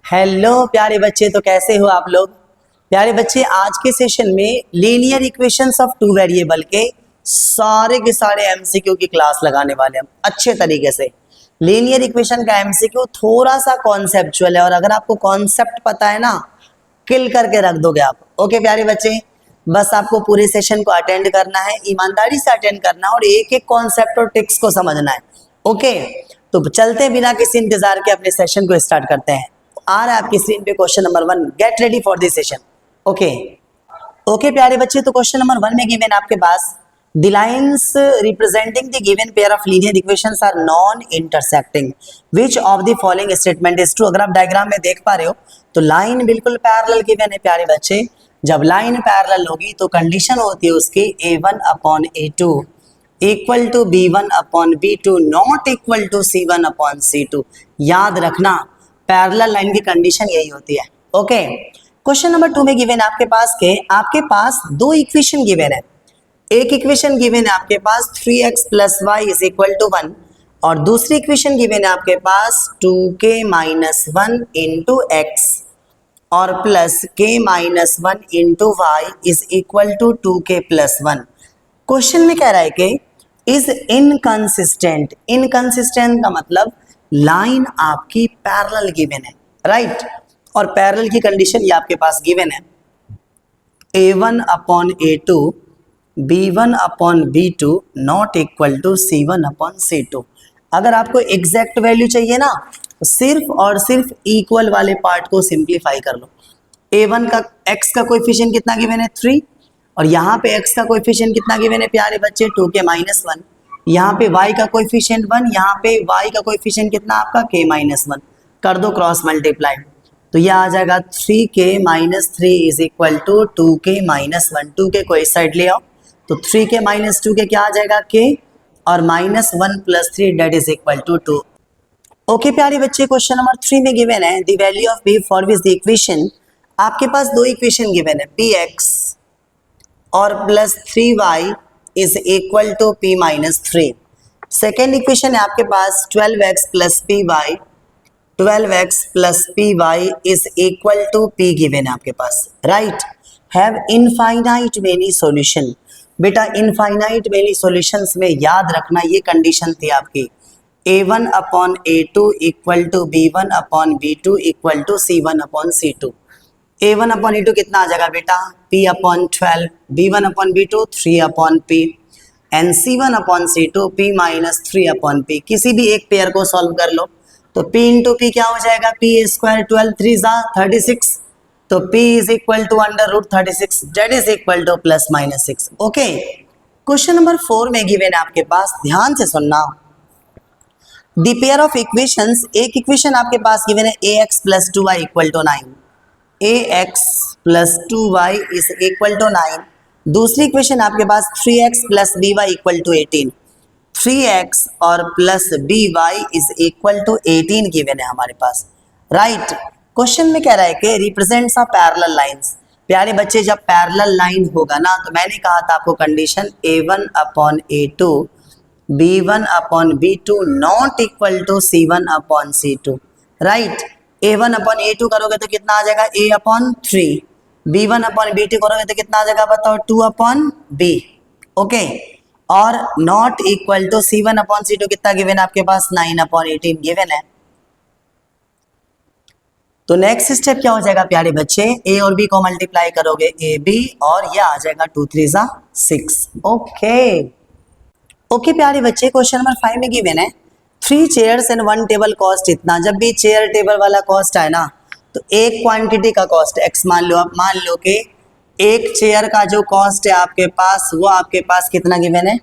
Hello प्यारे बच्चे, तो कैसे हो आप लोग। प्यारे बच्चे, आज के सेशन में linear equations of two variable के सारे एमसीक्यू की क्लास लगाने वाले हम अच्छे तरीके से। लीनियर इक्वेशन का एमसीक्यू थोड़ा सा कॉन्सेप्चुअल है और अगर आपको कॉन्सेप्ट पता है ना, किल करके रख दोगे आप। ओके प्यारे बच्चे, बस आपको पूरे सेशन को अटेंड करना है, ईमानदारी से अटेंड करना है और एक एक कॉन्सेप्ट और टिक्स को समझना है। ओके, तो चलते बिना किसी इंतजार के अपने सेशन को स्टार्ट करते हैं। आ रहा है आपकी स्क्रीन पे question number 1। Get ready for this session. Okay प्यारे बच्चे, तो क्वेश्चन नंबर 1 में गिवन आपके पास the lines representing the given pair of linear equations are non intersecting, which of the following statement is true. अगर आप diagram में देख पा रहे हो तो लाइन बिल्कुल पैरेलल गिवन है प्यारे बच्चे। जब लाइन पैरेलल होगी तो कंडीशन होती है उसकी a1/a2 equal to b1/b2 not equal to c1/c2। याद रखना, पैरेलल लाइन की कंडीशन यही होती है। ओके, क्वेश्चन नंबर 2 में गिवन आपके पास दो इक्वेशन गिवन है। एक इक्वेशन गिवन है आपके पास 3x + y = 1 और दूसरी इक्वेशन गिवन है आपके पास 2k - 1 × x और plus k - 1 × y = 2k + 1। Question में कह रहा है कि इज इनकंसिस्टेंट। इनकंसिस्टेंट का मतलब लाइन आपकी पैरेलल गिवन है, राइट। और पैरेलल की कंडीशन ये आपके पास गिवन है a1/a2 b1/b2 not equal to c1/c2। अगर आपको एग्जैक्ट वैल्यू चाहिए ना तो सिर्फ और सिर्फ इक्वल वाले पार्ट को सिंप्लीफाई कर लो। a1 का x का कोएफिशिएंट कितना गिवन है 3 और यहाँ पे x का कोएफिशिएंट कितना गिवन है प्यारे बच्चे 2k - 1। यहाँ पे y का कोएफिशिएंट 1, यहाँ पे y का कोएफिशिएंट कितना आपका k - 1। कर दो क्रॉस मल्टीप्लाई तो यह आ जाएगा 3k - 3 = 2k - 1। 2k को इस साइड ले आओ तो 3k - 2k क्या आ जाएगा k और -1 + 3 that is equal to 2। Okay प्यारे बच्चे, क्वेश्चन नंबर 3 में गिवन है the value of b for which the equation. आपके पास दो इक्वेशन गिवन है px और plus 3y = p - 3। Second equation है आपके पास 12x + py 12x + py = p given है आपके पास, right. Have infinite many solution. बेटा इनफाइनाइट मेनी सॉल्यूशंस में याद रखना ये कंडीशन थी आपकी a1/a2 = b1/b2 = c1/c2। a1/a2 कितना आ जाएगा बेटा p/12, b1/b2 3/p and c1/c2 p - 3/p। किसी भी एक पेयर को सॉल्व कर लो तो p × p क्या हो जाएगा p² 12 3 36 तो p = √36 that is equal to ±6। Okay, question number 4 में गिवन है आपके पास, ध्यान से सुनना। द पेयर ऑफ इक्वेशंस, एक इक्वेशन आपके पास गिवन है ax + 2y = 9। ax + 2y = 9। दूसरी इक्वेशन आपके पास 3x + by = 18। 3x और प्लस by = 18 गिवन है हमारे पास, राइट। क्वेश्चन में कह रहा है कि रिप्रेजेंट्स ऑफ पैरेलल लाइंस। प्यारे बच्चे, जब पैरेलल लाइन होगा ना तो मैंने कहा था आपको condition a1/a2 b1/b2 not equal to c1/c2, right. a1/a2 करोगे तो कितना आ जाएगा a/3, b1/b2 करोगे तो कितना आ जाएगा बताओ 2/b। ओके, और नॉट इक्वल टू c1/c2 कितना गिवन है आपके पास 9/18 गिवन है। तो नेक्स्ट स्टेप क्या हो जाएगा प्यारे बच्चे, a और b को मल्टीप्लाई करोगे ab और ये आ जाएगा 2 3 6। ओके प्यारे बच्चे, क्वेश्चन नंबर 5 में गिवन है 3 चेयर्स एंड 1 टेबल कॉस्ट इतना। जब भी चेयर टेबल वाला कॉस्ट आए ना तो एक क्वांटिटी का कॉस्ट x मान लो। आप मान लो कि एक चेयर का जो कॉस्ट है आपके पास वो आपके पास कितना गिवन है।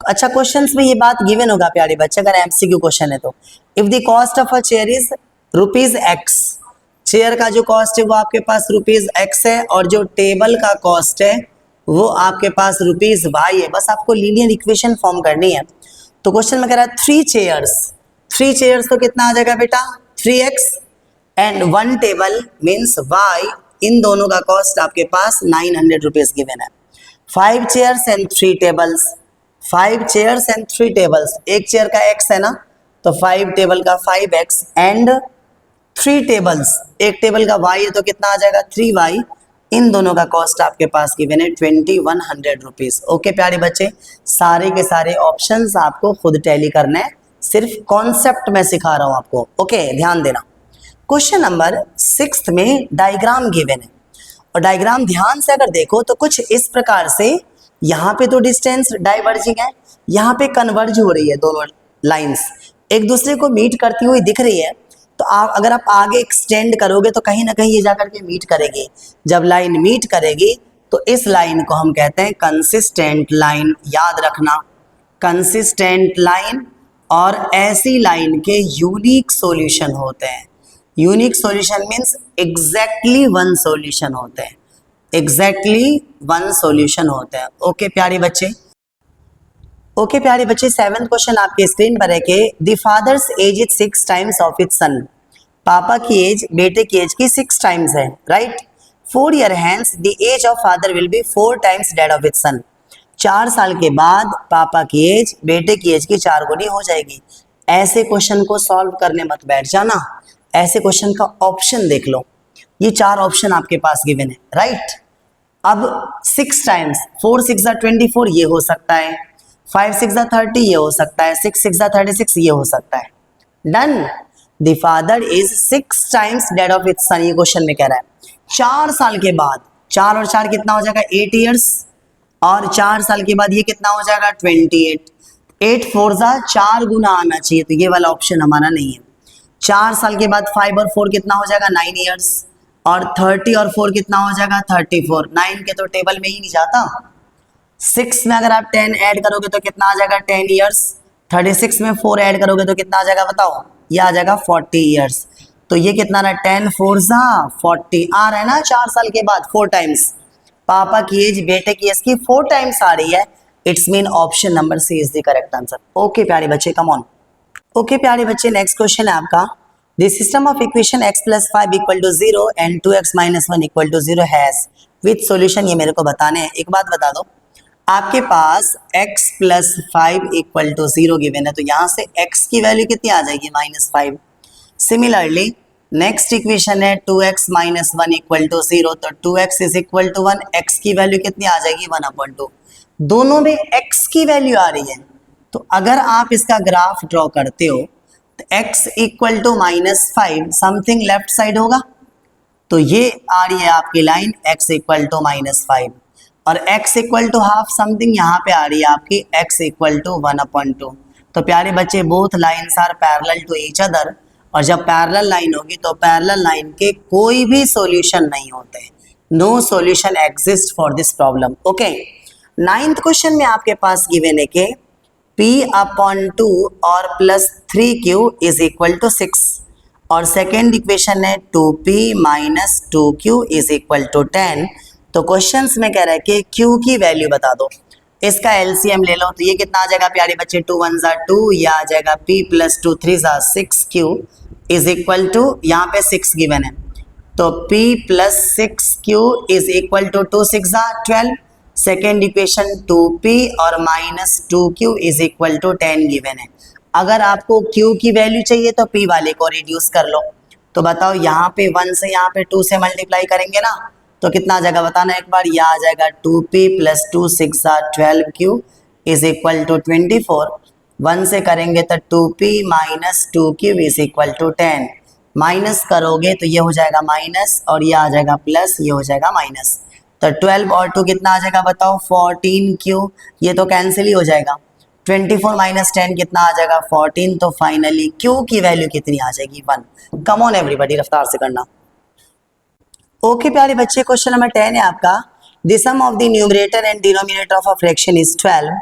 अच्छा, क्वेश्चंस में ये बात गिवन होगा प्यारे बच्चे, अगर एमसीक्यू क्वेश्चन है तो if the cost of a chair is ₹x, chair का जो कॉस्ट है वो आपके पास ₹x है और जो टेबल का कॉस्ट है वो आपके पास ₹y है। बस आपको लीनियर इक्वेशन फॉर्म करनी है। तो क्वेश्चन में कह रहा है 3 चेयर्स तो कितना आ जाएगा बेटा 3x and 1 table means y, इन दोनों का कॉस्ट आपके पास ₹900 गिवन है। 5 chairs and 3 tables, 5 chairs and 3 tables, एक चेयर का x है ना तो 5 टेबल का 5x एंड 3 टेबल्स, एक टेबल का y है तो कितना आ जाएगा 3y, इन दोनों का कॉस्ट आपके पास गिवन है 2100 रुपीज। ओके प्यारे बच्चे, सारे के सारे ऑप्शंस आपको खुद टैली करना है, सिर्फ कॉन्सेप्ट में सिखा रहा हूं आपको। ओके ध्यान देना। क्वेश्चन नंबर 6 में डायग्राम गिवन है, और डायग्राम ध्यान से अगर देखो तो कुछ इस प्रकार से, यहाँ पे तो डिस्टेंस डाइवर्जिंग है, यहाँ पे कन्वर्ज हो रही है, दोनों लाइंस एक दूसरे को मीट करती हुई दिख रही है। तो अगर आप आगे एक्सटेंड करोगे तो कहीं ना कहीं ये जाकर के मीट करेगी। जब लाइन मीट करेगी तो इस लाइन को हम कहते हैं कंसिस्टेंट लाइन। याद रखना, कंसिस्टेंट लाइन और ऐसी लाइन के यूनिक सॉल्यूशन होते हैं। Unique solution means exactly one solution होते हैं, एग्जैक्टली वन सॉल्यूशन होते हैं। ओके प्यारे बच्चे, ओके प्यारे बच्चे, 7th क्वेश्चन आपके स्क्रीन पर है कि the father's age is 6 times of its son. पापा की एज बेटे की एज की 6 टाइम्स है, right. 4 year hence the age of father will be 4 times that of its son. 4 साल के बाद पापा की एज बेटे की एज की 4 गुनी हो जाएगी। ऐसे क्वेश्चन को सॉल्व करने मत बैठ जाना, ऐसे क्वेश्चन का ऑप्शन देख लो। ये 4 ऑप्शन आपके पास गिवन है, राइट। अब 6 टाइम्स, 4 6 24 ये हो सकता है, 5 6 30 ये हो सकता है, 6 6 36 ये हो सकता है। Done. The father is 6 times that of its son, ये क्वेश्चन में कह रहा है 4 साल के बाद। 4 और 4 कितना हो जाएगा 8 ईयर्स, और 4 साल के बाद ये कितना हो जाएगा 28। 8 4 4 गुना आना चाहिए, तो ये वाला ऑप्शन हमारा नहीं है। 4 साल के बाद 5 और 4 कितना हो जाएगा 9 ईयर्स, और 30 और 4 कितना हो जाएगा 34। 9 के तो टेबल में ही नहीं जाता। 6 में अगर आप 10 ऐड करोगे तो कितना आ जाएगा 10 ईयर्स। 36 में 4 ऐड करोगे तो कितना आ जाएगा बताओ, ये आ जाएगा 40 ईयर्स। तो ये कितना रहा 10 4 40 आ रहा है ना। 4 साल के बाद 4 टाइम्स पापा की एज बेटे की एज की 4 टाइम्स आ रही है। It's mean option number C is the correct answer. Okay प्यारे बच्चे, कम ऑन। ओके प्यारे बच्चे, नेक्स्ट क्वेश्चन है आपका, the system of equation x + 5 = 0 and 2x - 1 = 0 has with solution. ये मेरे को बताने हैं। एक बात बता दो, आपके पास x + 5 = 0 गिवन है, तो यहाँ से x की वैल्यू कितनी आ जाएगी -5। सिमिलरली नेक्स्ट इक्वेशन है 2x - 1 = 0, तो 2x = 1, x की वैल्यू कितनी आ जाएगी 1/2। दोनों में x की वैल्यू आ रही है, तो अगर आप इसका ग्राफ ड्रॉ करते हो तो x = -5 समथिंग लेफ्ट साइड होगा, तो ये आ रही है आपकी लाइन x = -5, और x = हाफ समथिंग यहाँ पे आ रही है आपकी x = 1/2। तो प्यारे बच्चे, both lines are parallel to each other, और जब पैरेलल लाइन होगी तो पैरेलल लाइन के कोई भी सॉल्यूशन नहीं होते, no solution exist for this problem. Okay, 9th question में आपके पास गिवन है कि p/2 और +3q = 6, और सेकेंड इक्वेशन है 2p - 2q = 10। तो क्वेश्चंस में कह रहा है कि q की वैल्यू बता दो, इसका एलसीएम ले लो, तो ये कितना आ जाएगा प्यारे बच्चे 2 1 2, ये आ जाएगा p + 2 3 6q = यहाँ पे 6 गिवन है, तो p + 6q = 2 6 12। Second equation 2p और -2q = 10 गिवन है। अगर आपको q की वैल्यू चाहिए तो p वाले को रिड्यूस कर लो। तो बताओ, यहाँ पे 1 से यहाँ पे 2 से मल्टीप्लाई करेंगे ना, तो कितना आ जाएगा बताना एक बार। यह आ जाएगा 2p + 2 6 12q = 24। 1 से करेंगे तो 2p - 2q = 10। माइनस करोगे तो ये हो जाएगा माइनस, और ये आ जाएगा प्लस, ये हो जाएगा माइनस। तो 12 और 2 कितना आ जाएगा बताओ 14q, ये तो कैंसिल ही हो जाएगा। 24 - 10 कितना आ जाएगा 14। तो फाइनली q की वैल्यू कितनी आ जाएगी 1। कम ऑन एवरीबॉडी, रफ्तार से करना। ओके प्यारे बच्चे, क्वेश्चन नंबर 10 है आपका, the sum of the numerator and denominator of a fraction is 12।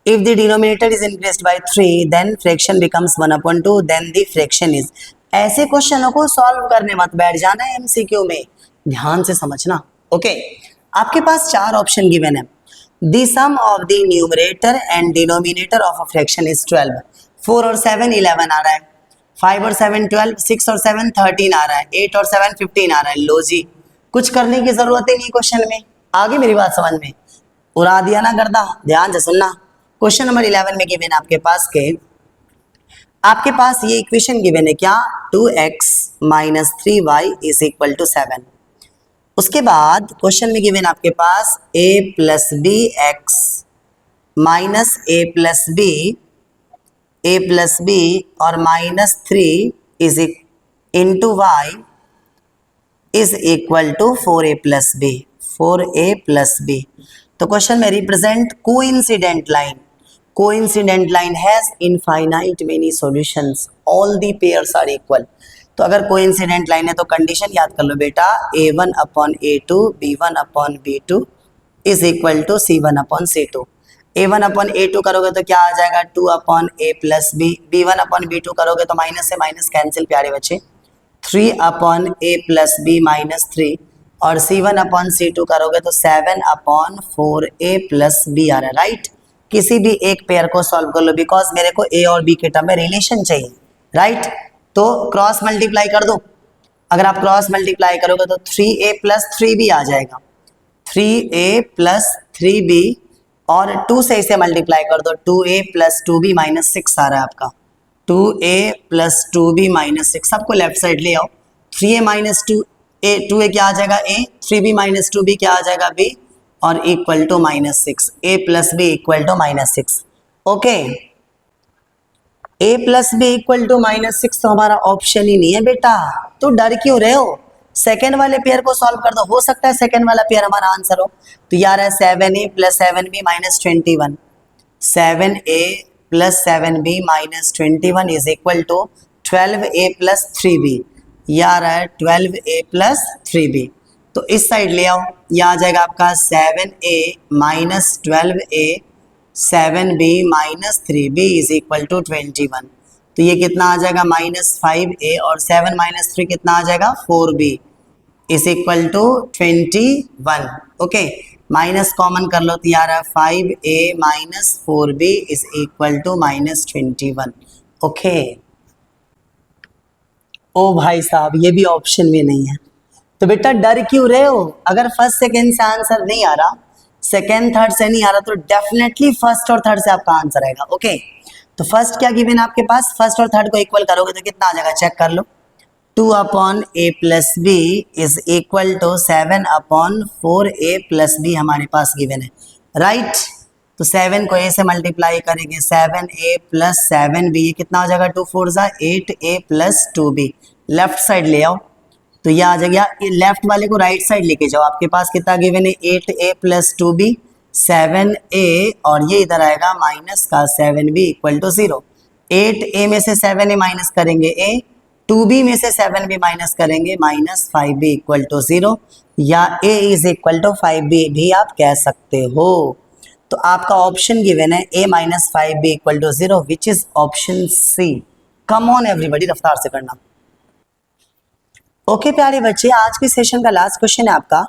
If the denominator is increased by 3 then fraction becomes 1/2 then the fraction is. ऐसे क्वेश्चनों को सॉल्व करने मत बैठ जाना है एमसीक्यू में, ध्यान से समझना। ओके, आपके पास 4 ऑप्शन गिवन है। The sum of the numerator and denominator of a fraction is 12। 4 और 7 11 आ रहा है, 5 और 7 12, 6 और 7 13 आ रहा है, 8 और 7 15 आ रहा है। लो जी, कुछ करने की जरूरत ही नहीं क्वेश्चन में। आगे मेरी बात समझ में, उड़ा दिया ना गर्दा, ध्यान से सुनना। क्वेश्चन नंबर 11 में गिवन आपके पास के आपके पास ये इक्वेशन गिवन है क्या, 2x minus 3y is equal to 7। उसके बाद क्वेश्चन में गिवन आपके पास a plus B X minus A plus B और minus 3 is into Y is equal to 4a plus B, 4a plus B. तो question में represent coincident line, coincident line has infinite many solutions, all the pairs are equal. तो अगर coincident line है तो condition याद कर लो बेटा, a1 upon a2 b1 upon b2 is equal to c1 upon c2। a1 upon a2 करोगे तो क्या आ जाएगा, 2 upon a plus B, b1 upon b2 करोगे तो माइनस से माइनस कैंसिल प्यारे बच्चे, 3 upon a plus B minus 3 और c1 अपॉन c2 करोगे तो 7 अपॉन 4a प्लस बी आ रहा है, राइट। किसी भी एक पेयर को सॉल्व कर लो बिकॉज मेरे को a और b के टर्म में रिलेशन चाहिए, राइट। तो क्रॉस मल्टीप्लाई कर दो, अगर आप क्रॉस मल्टीप्लाई करोगे तो 3a प्लस 3b आ जाएगा, 3a प्लस 3b और 2 से इसे मल्टीप्लाई कर दो, 2a प्लस 2b माइनस 6 आ रहा है आपका, 2a प्लस 2b माइनस 6, सबको लेफ्ट साइड ले आओ, 3a माइनस 2a क्या आ जाएगा a, 3b माइनस 2b क्या आ जाएगा b और equal to minus 6, a plus B equal to minus 6। Okay, a plus B equal to minus 6 तो हमारा ऑप्शन ही नहीं है बेटा, तो डर क्यों रहे हो, सेकेंड वाले पेयर को सॉल्व कर दो, हो सकता है सेकेंड वाला पेयर हमारा आंसर हो। तो यार है 7a plus 7b minus 21, 7a plus 7b minus 21 is equal to 12a plus 3b, यार है 12a प्लस 3b। तो इस साइड ले आओ, यह आ जाएगा आपका 7a minus 12a 7b minus 3b is equal to 21। तो ये कितना आ जाएगा माइनस 5a और 7 माइनस 3 कितना आ जाएगा 4b is equal to 21। Okay, minus common कर लो तो यार 5a minus 4b is equal to minus 21। Okay, ओ भाई साहब ये भी ऑप्शन में नहीं है, तो बेटा डर क्यों रहे हो, अगर फर्स्ट सेकेंड से आंसर नहीं आ रहा, सेकेंड थर्ड से नहीं आ रहा, तो डेफिनेटली फर्स्ट और थर्ड से आपका आंसर आएगा। ओके, तो फर्स्ट क्या गिवन आपके पास, फर्स्ट और थर्ड को इक्वल करोगे तो कितना आ जाएगा, चेक कर लो, 2 upon a plus B is equal to 7 upon 4a plus B हमारे पास गिवन है, राइट। तो 7 को a से मल्टीप्लाई करेंगे, 7a प्लस 7b, ये कितना आ जाएगा, 2 4 जा 8a plus 2b, left side ले आओ तो ये आ जाएगा, लेफ्ट वाले को राइट साइड लेके जाओ, आपके पास कितना गिवन है 8a प्लस 2b 7a और ये इधर आएगा माइनस का 7b इक्वल टू 0। 8a में से 7a माइनस करेंगे a, 2b में से 7b माइनस करेंगे माइनस 5b इक्वल टू 0, या a is equal to 5b भी आप कह सकते हो। तो आपका ऑप्शन गिवन है a minus 5b equal to 0 which is option C. Come on everybody, रफ्तार से करना। ओके प्यारे बच्चे, आज के सेशन का लास्ट क्वेश्चन है आपका,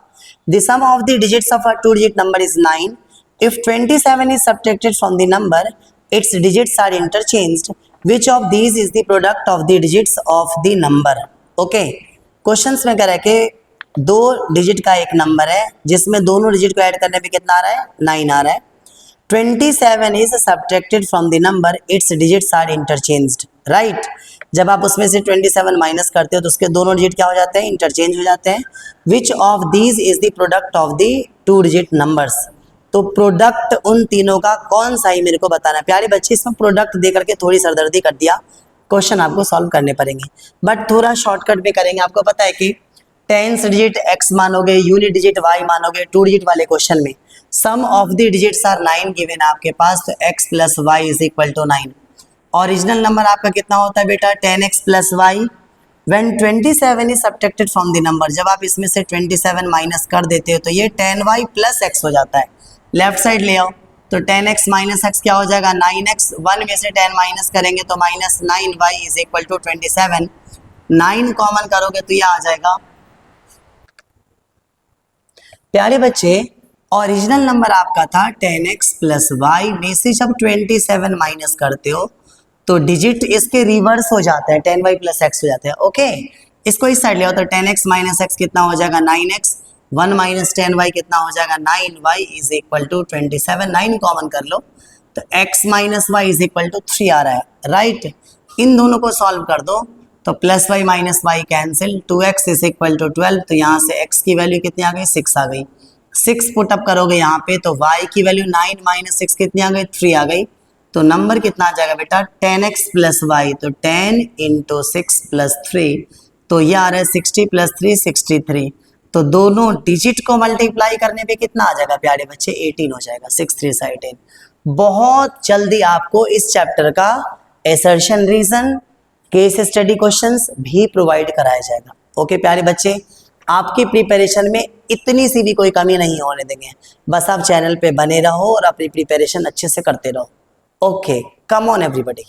the sum of the digits of a 2 digit number is 9, if 27 is subtracted from the number its digits are interchanged, which of these is the product of the digits of the number। Okay, questions में कह रहा है कि 2 digit का एक number है जिसमें दोनों डिजिट को ऐड करने पे कितना आ रहा है, 9 आ रहा है, 27 is subtracted from the number its digits are interchanged, right. जब आप उसमें से 27 माइनस करते हो तो उसके दोनों डिजिट क्या हो जाते हैं, इंटरचेंज हो जाते हैं। Which of these is the product of the 2 digit numbers, तो प्रोडक्ट उन तीनों का कौन सा ही मेरे को बताना है। प्यारे बच्चे, इसमें प्रोडक्ट दे करके थोड़ी सरदर्दी कर दिया, क्वेश्चन आपको सॉल्व करने पड़ेंगे, बट थोड़ा शॉर्टकट में करेंगे। आपको पता है कि 10 डिजिट x मानोगे, यूनिट डिजिट y मानोगे, 2 डिजिट वाले क्वेश्चन में sum of the digits are 9 given आपके पास, तो x plus Y is equal to 9। Original number आपका कितना होता है बेटा, 10x plus Y. When 27 is subtracted from the number, जब आप इसमें से 27 माइनस कर देते हो तो ये 10y प्लस x हो जाता है, लेफ्ट साइड ले आओ तो 10x माइनस x क्या हो जाएगा, 9x, 1 में से 10 माइनस करेंगे तो minus 9y is equal to 27, 9 common करोगे तो ये आ जाएगा। प्यारे बच्चे, ओरिजिनल नंबर आपका था 10x प्लस वाई, में से जब 27 माइनस करते हो तो डिजिट इसके रिवर्स हो जाता है, 10y प्लस x हो जाता है। ओके, इसको इस साइड ले आओ तो 10x माइनस x कितना हो जाएगा, 9x, 1 माइनस 10y कितना हो जाएगा, 9y is equal to 27, 9 common कर लो तो x minus Y is equal to 3 आ रहा है, राइट। इन दोनों को सॉल्व कर दो तो plus Y minus Y cancel, 2x is equal to 12, तो यहाँ से x की वैल्यू कितनी आ गई 6 आ गई। 6 पुट अप करोगे यहाँ पे तो y की वैल्यू 9 माइनस 6 कितनी आ गई 3 आ गई। तो नंबर कितना आ जाएगा बेटा 10x प्लस वाई, तो 10 इंटू 6 प्लस 3, तो ये आ रहा है 60 प्लस 3 63। तो दोनों डिजिट को मल्टीप्लाई करने पे कितना आ जाएगा प्यारे बच्चे 18 हो जाएगा, 6 3 18। बहुत जल्दी आपको इस चैप्टर का assertion reason, case study questions भी प्रोवाइड कराया जाएगा। ओके प्यारे बच्चे, आपकी प्रिपरेशन में इतनी सी भी कोई कमी नहीं होने देंगे, बस आप चैनल पे बने रहो और अपनी प्रिपरेशन अच्छे से करते रहो। Okay, come on everybody.